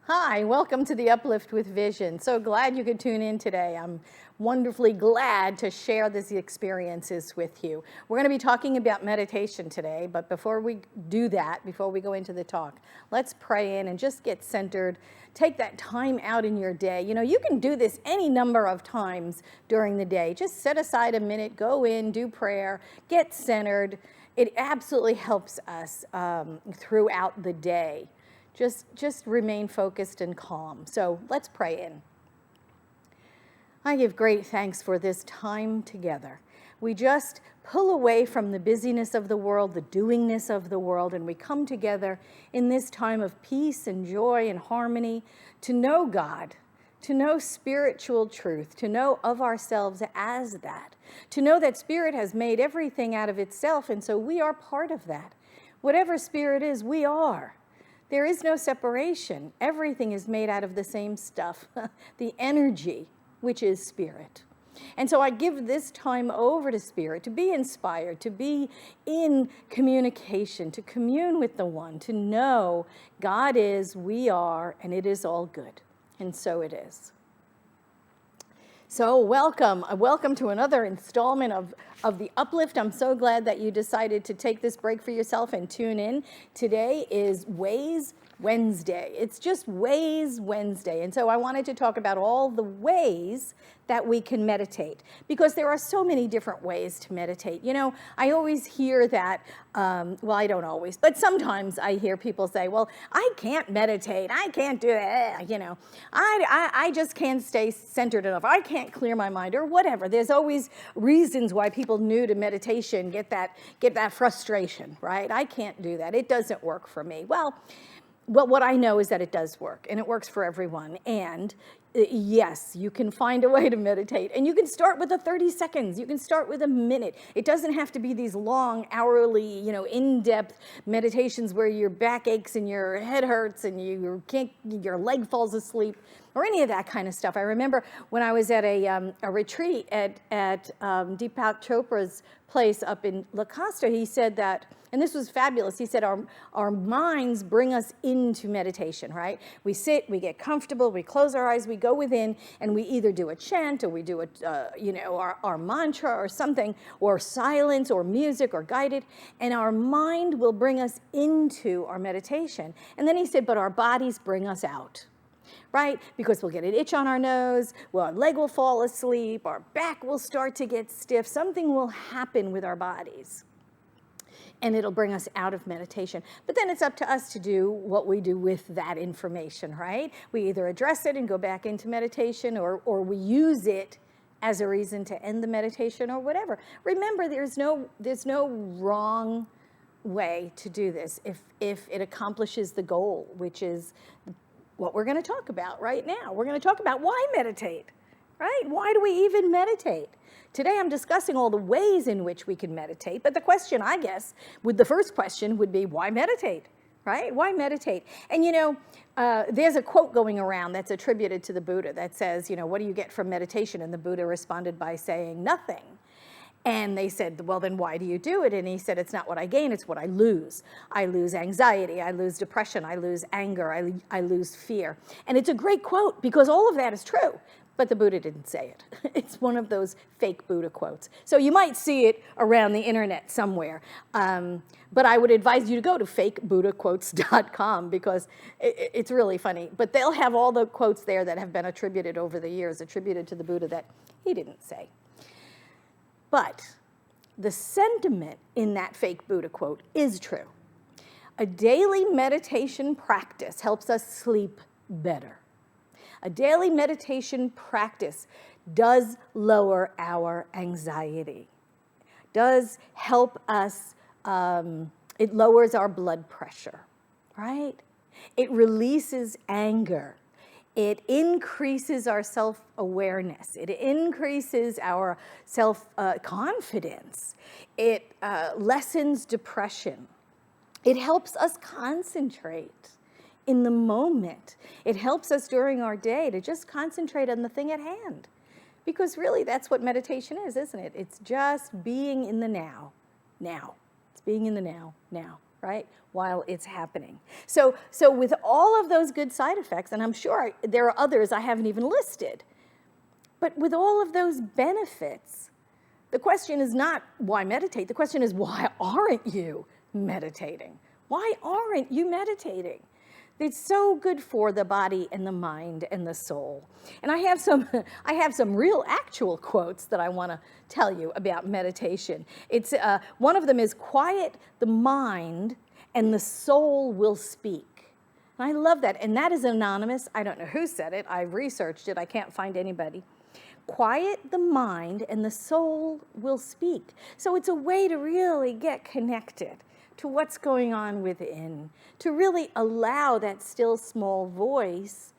Hi, welcome to the Uplift with Vision. So glad you could tune in today. I'm wonderfully glad to share these experiences with you. We're going to be talking about meditation today, but before we do that, before we go into the talk, let's pray in and just get centered. Take that time out in your day. You know, you can do this any number of times during the day. Just set aside a minute, go in, do prayer, get centered. It absolutely helps us throughout the day. Just remain focused and calm. So let's pray in. I give great thanks for this time together. We just pull away from the busyness of the world, the doingness of the world, and we come together in this time of peace and joy and harmony to know God, to know spiritual truth, to know of ourselves as that, to know that Spirit has made everything out of itself, and so we are part of that. Whatever Spirit is, we are. There is no separation. Everything is made out of the same stuff, the energy, which is Spirit. And so I give this time over to Spirit, to be inspired, to be in communication, to commune with the One, to know God is, we are, and it is all good. And so it is. So welcome to another installment of the Uplift. I'm so glad that you decided to take this break for yourself and tune in. Today is Ways Wednesday. It's just Ways Wednesday. And so I wanted to talk about all the ways that we can meditate, because there are so many different ways to meditate. You know, I always hear that, well, I don't always, but sometimes I hear people say, well, I can't meditate. I can't do it. You know, I just can't stay centered enough. I can't clear my mind or whatever. There's always reasons why people new to meditation get that frustration, right? I can't do that. It doesn't work for me. Well, what I know is that it does work, and it works for everyone. And yes, you can find a way to meditate, and you can start with 30 seconds. You can start with a minute. It doesn't have to be these long, hourly, in-depth meditations where your back aches and your head hurts and your leg falls asleep, or any of that kind of stuff. I remember when I was at a retreat at Deepak Chopra's place up in La Costa, he said that, and this was fabulous, he said our minds bring us into meditation, right? We sit, we get comfortable, we close our eyes, we go within, and we either do a chant, or we do our mantra or something, or silence or music or guided, and our mind will bring us into our meditation. And then he said, but our bodies bring us out. Right? Because we'll get an itch on our nose, our leg will fall asleep, our back will start to get stiff, something will happen with our bodies, and it'll bring us out of meditation. But then it's up to us to do what we do with that information, right? We either address it and go back into meditation, or we use it as a reason to end the meditation or whatever. Remember, there's no wrong way to do this if it accomplishes the goal, which is what we're going to talk about right now. We're going to talk about why meditate, right? Why do we even meditate? Today I'm discussing all the ways in which we can meditate, but the question, I guess, the first question would be, why meditate, right? Why meditate? And there's a quote going around that's attributed to the Buddha that says, what do you get from meditation? And the Buddha responded by saying, nothing. And they said, well, then why do you do it? And he said, it's not what I gain, it's what I lose. I lose anxiety, I lose depression, I lose anger, I lose fear. And it's a great quote, because all of that is true, but the Buddha didn't say it. It's one of those fake Buddha quotes. So you might see it around the internet somewhere. But I would advise you to go to fakebuddhaquotes.com, because it's really funny. But they'll have all the quotes there that have been attributed over the years, attributed to the Buddha that he didn't say. But the sentiment in that fake Buddha quote is true. A daily meditation practice helps us sleep better. A daily meditation practice does lower our anxiety, does help us, it lowers our blood pressure, right? It releases anger. It increases our self-awareness. It increases our self-confidence. It lessens depression. It helps us concentrate in the moment. It helps us during our day to just concentrate on the thing at hand. Because really, that's what meditation is, isn't it? It's just being in the now. Now. It's being in the now, right, while it's happening. So with all of those good side effects, and I'm sure there are others I haven't even listed, but with all of those benefits, the question is not why meditate, the question is why aren't you meditating? Why aren't you meditating? It's so good for the body and the mind and the soul. And I have some real actual quotes that I want to tell you about meditation. It's one of them is, quiet the mind and the soul will speak. And I love that. And that is anonymous. I don't know who said it. I've researched it. I can't find anybody. Quiet the mind and the soul will speak. So it's a way to really get connected to what's going on within, to really allow that still small voice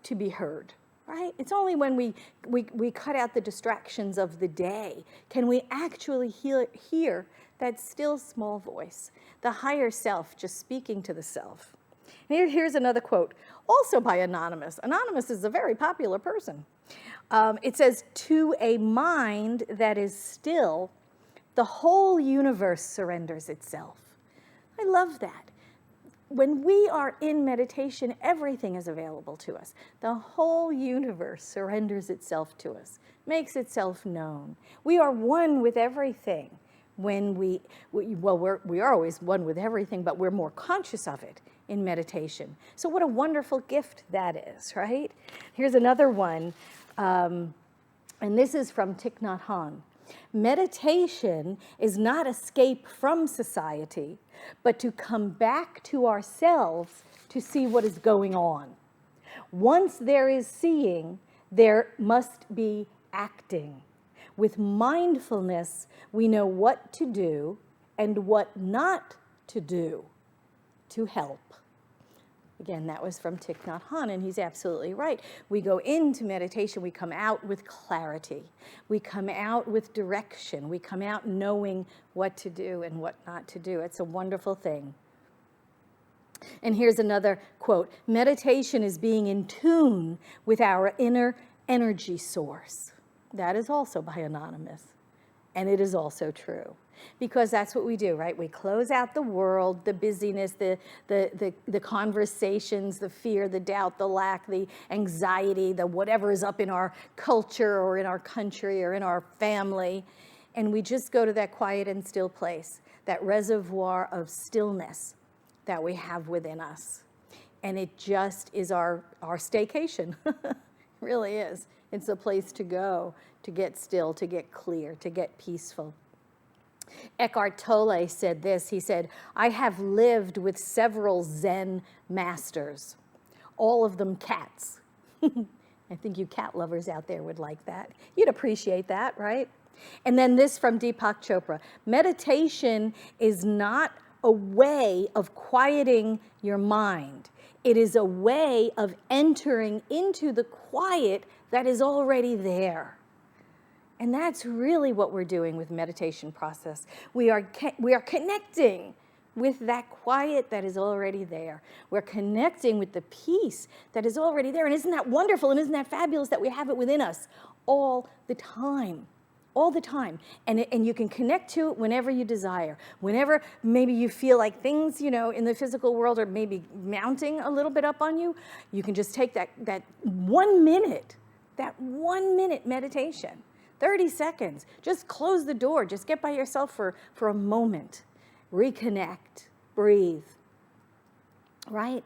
to be heard, right? It's only when we cut out the distractions of the day can we actually hear that still small voice, the higher self just speaking to the self. And here's another quote, also by Anonymous. Anonymous is a very popular person. It says, to a mind that is still, the whole universe surrenders itself. I love that. When we are in meditation, everything is available to us. The whole universe surrenders itself to us, makes itself known. We are one with everything. When we are always one with everything, but we're more conscious of it in meditation. So what a wonderful gift that is, right? Here's another one, and this is from Thich Nhat Hanh. Meditation is not escape from society, but to come back to ourselves to see what is going on. Once there is seeing, there must be acting. With mindfulness, we know what to do and what not to do to help. Again, that was from Thich Nhat Hanh, and he's absolutely right. We go into meditation, we come out with clarity. We come out with direction. We come out knowing what to do and what not to do. It's a wonderful thing. And here's another quote. Meditation is being in tune with our inner energy source. That is also by Anonymous. And it is also true. Because that's what we do, right? We close out the world, the busyness, the conversations, the fear, the doubt, the lack, the anxiety, the whatever is up in our culture or in our country or in our family. And we just go to that quiet and still place, that reservoir of stillness that we have within us. And it just is our staycation. It really is. It's a place to go, to get still, to get clear, to get peaceful. Eckhart Tolle said this. He said, I have lived with several Zen masters, all of them cats. I think you cat lovers out there would like that. You'd appreciate that, right? And then this from Deepak Chopra. Meditation is not a way of quieting your mind. It is a way of entering into the quiet that is already there. And that's really what we're doing with meditation process. We are connecting with that quiet that is already there. We're connecting with the peace that is already there. And isn't that wonderful? And isn't that fabulous that we have it within us all the time? All the time. And you can connect to it whenever you desire. Whenever maybe you feel like things, in the physical world are maybe mounting a little bit up on you, you can just take that 1 minute, meditation. 30 seconds. Just close the door. Just get by yourself for a moment. Reconnect. Breathe. Right?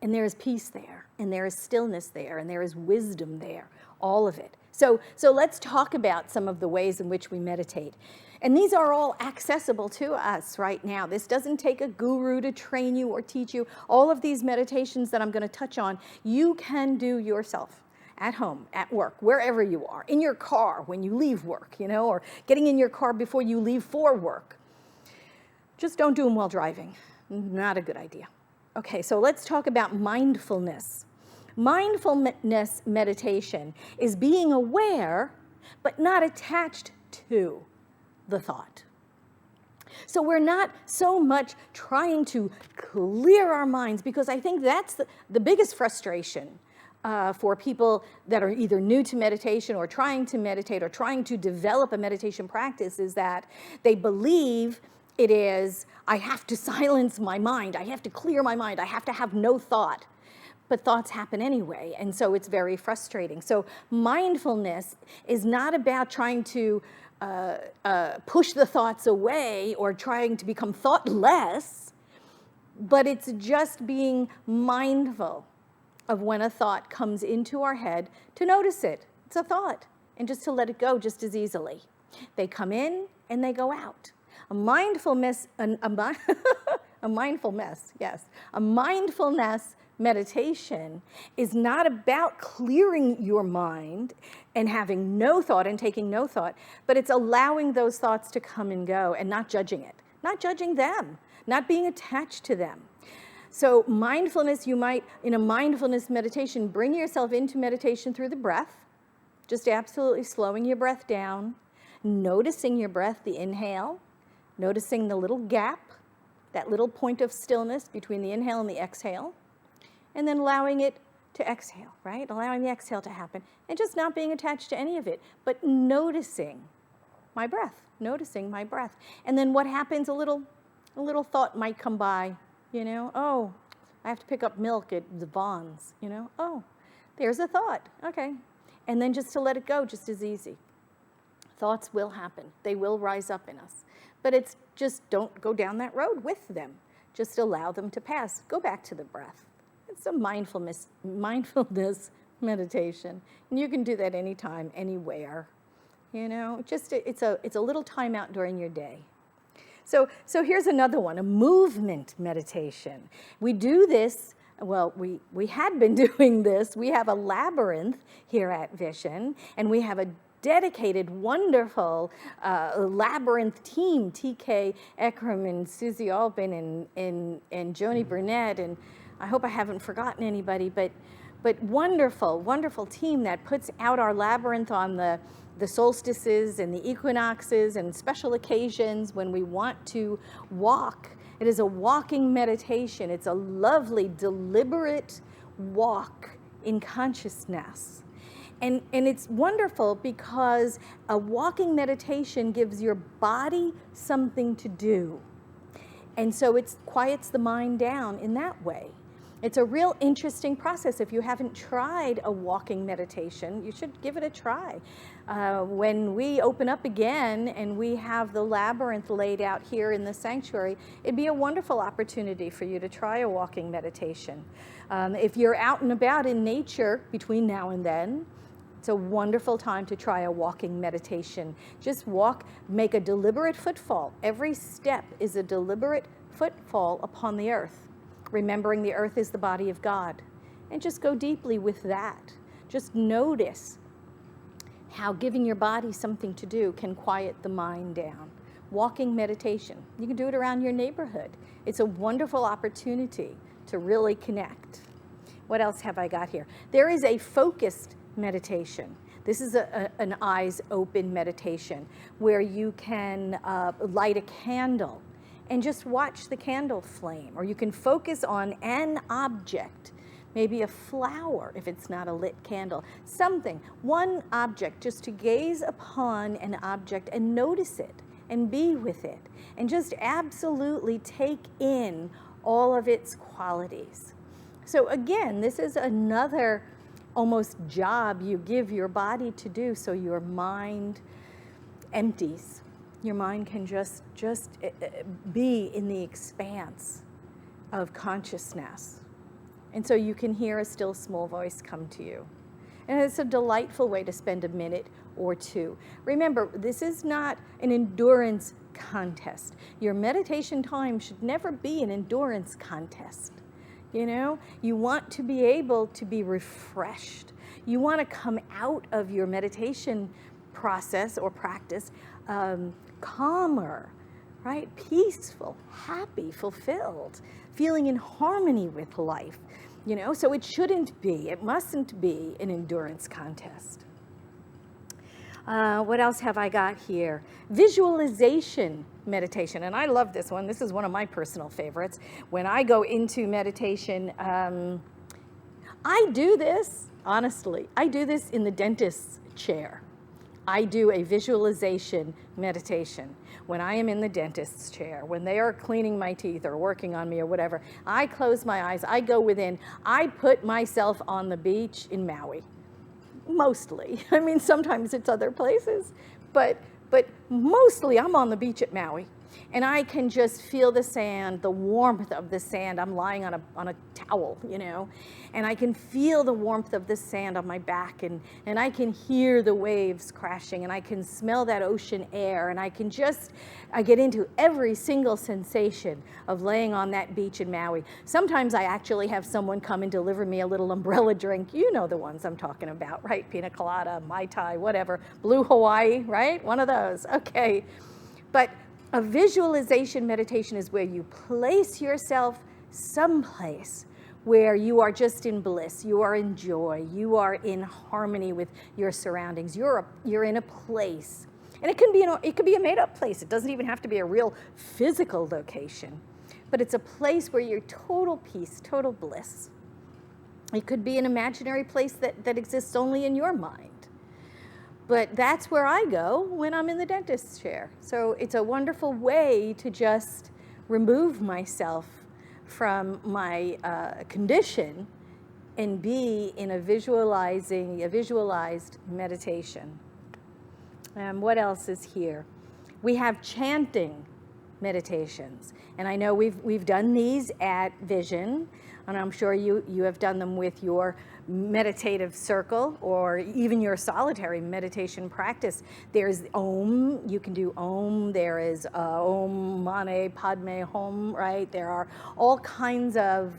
And there is peace there. And there is stillness there. And there is wisdom there. All of it. So let's talk about some of the ways in which we meditate. And these are all accessible to us right now. This doesn't take a guru to train you or teach you. All of these meditations that I'm going to touch on, you can do yourself. At home, at work, wherever you are, in your car when you leave work, or getting in your car before you leave for work. Just don't do them while driving. Not a good idea. Okay, so let's talk about mindfulness. Mindfulness meditation is being aware, but not attached to the thought. So we're not so much trying to clear our minds, because I think that's the biggest frustration for people that are either new to meditation or trying to meditate or trying to develop a meditation practice, is that they believe it is, I have to silence my mind, I have to clear my mind, I have to have no thought. But thoughts happen anyway, and so it's very frustrating. So mindfulness is not about trying to push the thoughts away or trying to become thoughtless, but it's just being mindful of when a thought comes into our head, to notice it. It's a thought, and just to let it go just as easily. They come in and they go out. A mindfulness meditation is not about clearing your mind and having no thought and taking no thought, but it's allowing those thoughts to come and go and not judging it, not judging them, not being attached to them. So mindfulness, you might, in a mindfulness meditation, bring yourself into meditation through the breath, just absolutely slowing your breath down, noticing your breath, the inhale, noticing the little gap, that little point of stillness between the inhale and the exhale, and then allowing it to exhale, right? Allowing the exhale to happen, and just not being attached to any of it, but noticing my breath, noticing my breath. And then what happens, a little thought might come by, you know, oh, I have to pick up milk at the Vons, you know, oh, there's a thought, okay. And then just to let it go just as easy. Thoughts will happen, they will rise up in us, but it's just don't go down that road with them. Just allow them to pass. Go back to the breath. It's a mindfulness meditation, and you can do that anytime, anywhere. You know, just it's a little time out during your day. So here's another one, a movement meditation. We do this. Well, we had been doing this. We have a labyrinth here at Vision, and we have a dedicated, wonderful labyrinth team, TK Ekram and Susie Albin and Joni Burnett, and I hope I haven't forgotten anybody, but wonderful, wonderful team that puts out our labyrinth on the solstices and the equinoxes and special occasions when we want to walk. It is a walking meditation. It's a lovely, deliberate walk in consciousness. And it's wonderful because a walking meditation gives your body something to do. And so it quiets the mind down in that way. It's a real interesting process. If you haven't tried a walking meditation, you should give it a try. When we open up again and we have the labyrinth laid out here in the sanctuary, it'd be a wonderful opportunity for you to try a walking meditation. If you're out and about in nature between now and then, it's a wonderful time to try a walking meditation. Just walk, make a deliberate footfall. Every step is a deliberate footfall upon the earth, remembering the earth is the body of God. And just go deeply with that. Just notice how giving your body something to do can quiet the mind down. Walking meditation. You can do it around your neighborhood. It's a wonderful opportunity to really connect. What else have I got here? There is a focused meditation. This is an eyes open meditation where you can light a candle and just watch the candle flame, or you can focus on an object, maybe a flower if it's not a lit candle, something, one object, just to gaze upon an object and notice it and be with it and just absolutely take in all of its qualities. So again, this is another almost job you give your body to do so your mind empties. Your mind can just be in the expanse of consciousness. And so you can hear a still small voice come to you. And it's a delightful way to spend a minute or two. Remember, this is not an endurance contest. Your meditation time should never be an endurance contest. You know, you want to be able to be refreshed. You want to come out of your meditation process or practice calmer, right? Peaceful, happy, fulfilled, feeling in harmony with life. You know, so it shouldn't be, it mustn't be an endurance contest. What else have I got here? Visualization meditation, and I love this one. This is one of my personal favorites. When I go into meditation, I do this, honestly, I do this in the dentist's chair. I do a visualization meditation. When I am in the dentist's chair, when they are cleaning my teeth or working on me or whatever, I close my eyes, I go within, I put myself on the beach in Maui. Mostly. I mean, sometimes it's other places, but mostly I'm on the beach at Maui. And I can just feel the sand, the warmth of the sand. I'm lying on a towel, you know, and I can feel the warmth of the sand on my back, and I can hear the waves crashing, and I can smell that ocean air, and I get into every single sensation of laying on that beach in Maui. Sometimes I actually have someone come and deliver me a little umbrella drink. You know the ones I'm talking about, right? Pina colada, Mai Tai, whatever. Blue Hawaii, right? One of those. Okay. But a visualization meditation is where you place yourself someplace where you are just in bliss, you are in joy, you are in harmony with your surroundings. You're in a place, and it could be a made-up place. It doesn't even have to be a real physical location, but it's a place where you're total peace, total bliss. It could be an imaginary place that exists only in your mind. But that's where I go when I'm in the dentist's chair. So it's a wonderful way to just remove myself from my condition and be in a visualized meditation. What else is here? We have chanting meditations. And I know we've done these at Vision, and I'm sure you have done them with your meditative circle or even your solitary meditation practice. There's Om, you can do Om, there is Om Mane Padme Hum, right? There are all kinds of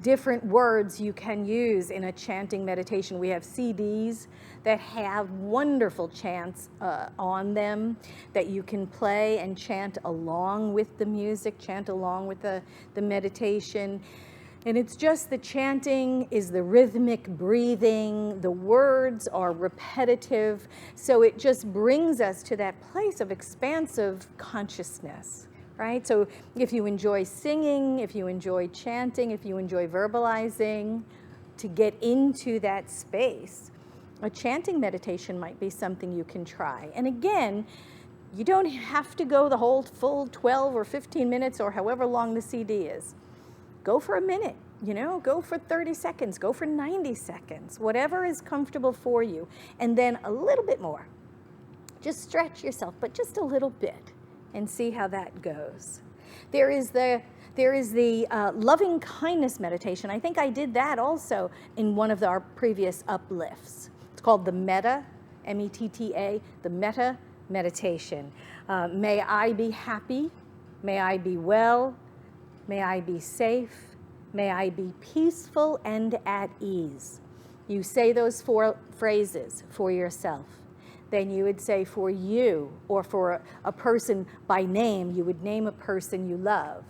different words you can use in a chanting meditation. We have CDs that have wonderful chants on them that you can play and chant along with the music, chant along with the meditation. And it's just the chanting is the rhythmic breathing, the words are repetitive, so it just brings us to that place of expansive consciousness, right? So if you enjoy singing, if you enjoy chanting, if you enjoy verbalizing, to get into that space, a chanting meditation might be something you can try. And again, you don't have to go the whole full 12 or 15 minutes or however long the CD is. Go for a minute, you know, go for 30 seconds, go for 90 seconds, whatever is comfortable for you. And then a little bit more. Just stretch yourself, but just a little bit, and see how that goes. There is the loving kindness meditation. I think I did that also in one of our previous uplifts. It's called the Metta, M-E-T-T-A, the Metta meditation. May I be happy, may I be well, may I be safe, may I be peaceful and at ease. You say those 4 phrases for yourself. Then you would say for you, or for a person by name, you would name a person you love.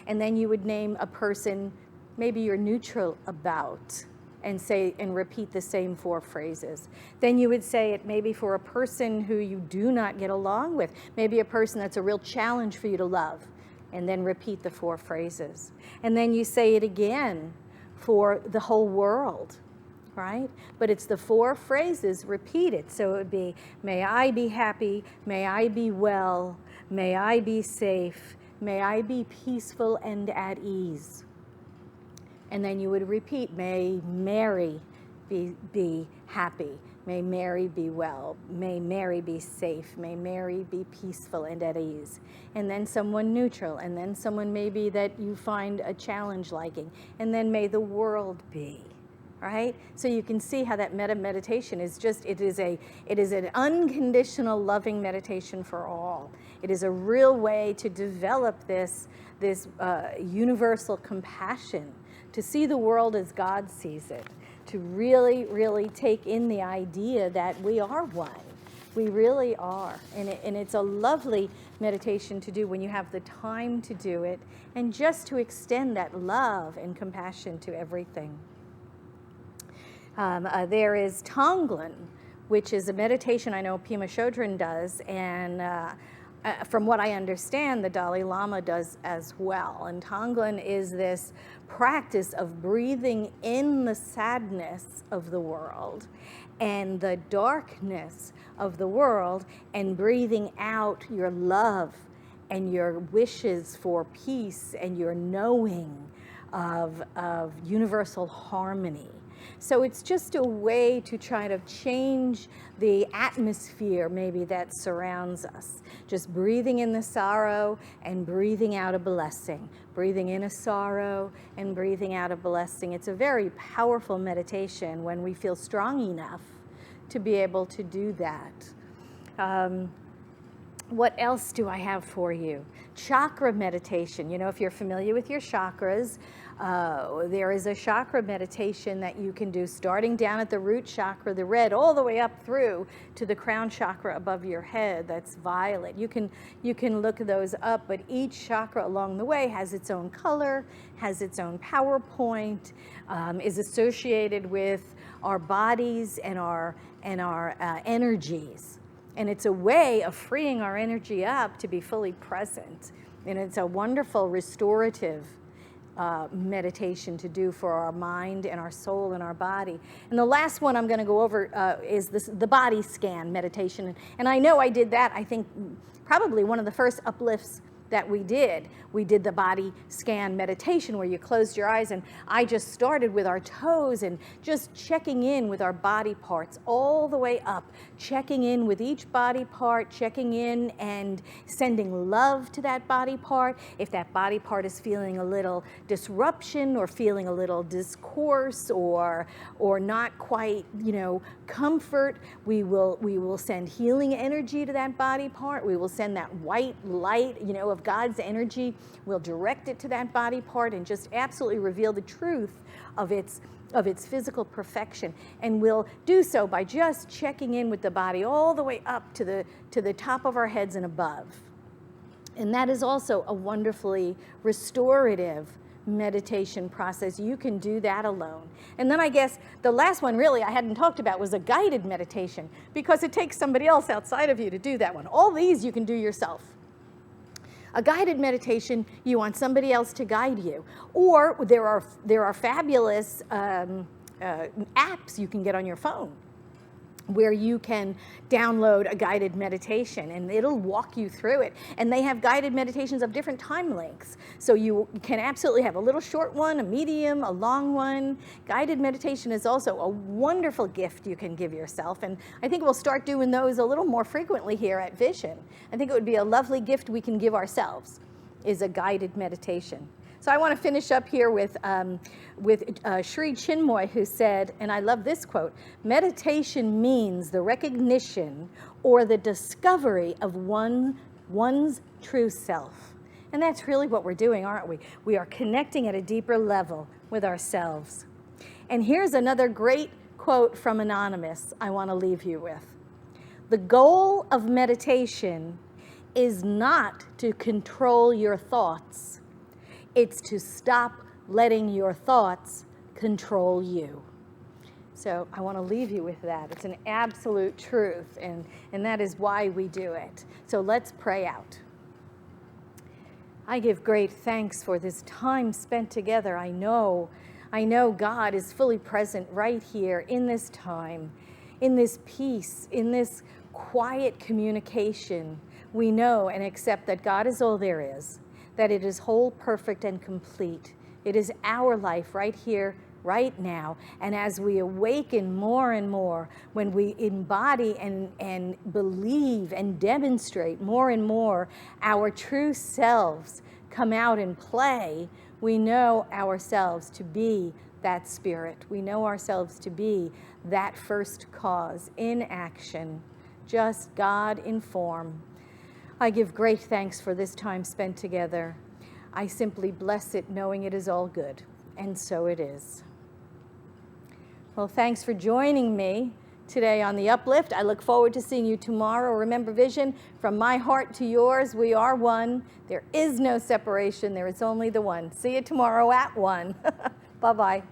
And then you would name a person maybe you're neutral about, and say and repeat the same 4 phrases. Then you would say it maybe for a person who you do not get along with, maybe a person that's a real challenge for you to love, and then repeat the 4 phrases. And then you say it again for the whole world, right? But it's the 4 phrases repeated. So it would be, may I be happy, may I be well, may I be safe, may I be peaceful and at ease. And then you would repeat, may Mary be happy, may Mary be well, may Mary be safe, may Mary be peaceful and at ease. And then someone neutral, and then someone maybe that you find a challenge liking, and then may the world be. Right? So you can see how that meditation is just, it is an unconditional loving meditation for all. It is a real way to develop this universal compassion, to see the world as God sees it, to really, really take in the idea that we are one. We really are. And it's a lovely meditation to do when you have the time to do it, and just to extend that love and compassion to everything. There is Tonglen, which is a meditation I know Pema Chodron does, and from what I understand, the Dalai Lama does as well. And Tonglen is this practice of breathing in the sadness of the world and the darkness of the world, and breathing out your love and your wishes for peace and your knowing of universal harmony. So it's just a way to try to change the atmosphere maybe that surrounds us. Just breathing in the sorrow and breathing out a blessing. Breathing in a sorrow and breathing out a blessing. It's a very powerful meditation when we feel strong enough to be able to do that. What else do I have for you? Chakra meditation. You know, if you're familiar with your chakras, there is a chakra meditation that you can do starting down at the root chakra, the red, all the way up through to the crown chakra above your head, that's violet. You can look those up, but each chakra along the way has its own color, has its own power point, is associated with our bodies and our energies. And it's a way of freeing our energy up to be fully present. And it's a wonderful restorative meditation to do for our mind and our soul and our body. And the last one I'm going to go over is the body scan meditation. And I know I did that, I think, probably one of the first uplifts that we did. We did the body scan meditation where you closed your eyes, and I just started with our toes and just checking in with our body parts all the way up, checking in with each body part, checking in and sending love to that body part. If that body part is feeling a little disruption or feeling a little discourse or not quite, comfort, we will send healing energy to that body part. We will send that white light, of God's energy. We'll direct it to that body part and just absolutely reveal the truth of its physical perfection. And we'll do so by just checking in with the body all the way up to the top of our heads and above. And that is also a wonderfully restorative meditation process. You can do that alone. And then I guess the last one really I hadn't talked about was a guided meditation, because it takes somebody else outside of you to do that one. All these you can do yourself. A guided meditation, you want somebody else to guide you. Or there are fabulous apps you can get on your phone where you can download a guided meditation and it'll walk you through it. And they have guided meditations of different time lengths. So you can absolutely have a little short one, a medium, a long one. Guided meditation is also a wonderful gift you can give yourself. And I think we'll start doing those a little more frequently here at Vision. I think it would be a lovely gift we can give ourselves, is a guided meditation. So I want to finish up here with Sri Chinmoy, who said, and I love this quote, meditation means the recognition or the discovery of one's true self. And that's really what we're doing, aren't we? We are connecting at a deeper level with ourselves. And here's another great quote from Anonymous I want to leave you with. The goal of meditation is not to control your thoughts. It's to stop letting your thoughts control you. So I want to leave you with that. It's an absolute truth, and that is why we do it. So let's pray out. I give great thanks for this time spent together. I know God is fully present right here in this time, in this peace, in this quiet communication. We know and accept that God is all there is, that it is whole, perfect, and complete. It is our life right here, right now. And as we awaken more and more, when we embody and believe and demonstrate more and more our true selves come out and play, we know ourselves to be that spirit. We know ourselves to be that first cause in action, just God in form. I give great thanks for this time spent together. I simply bless it, knowing it is all good, and so it is. Well, thanks for joining me today on the Uplift. I look forward to seeing you tomorrow. Remember, Vision, from my heart to yours, we are one. There is no separation. There is only the one. See you tomorrow at 1. Bye-bye.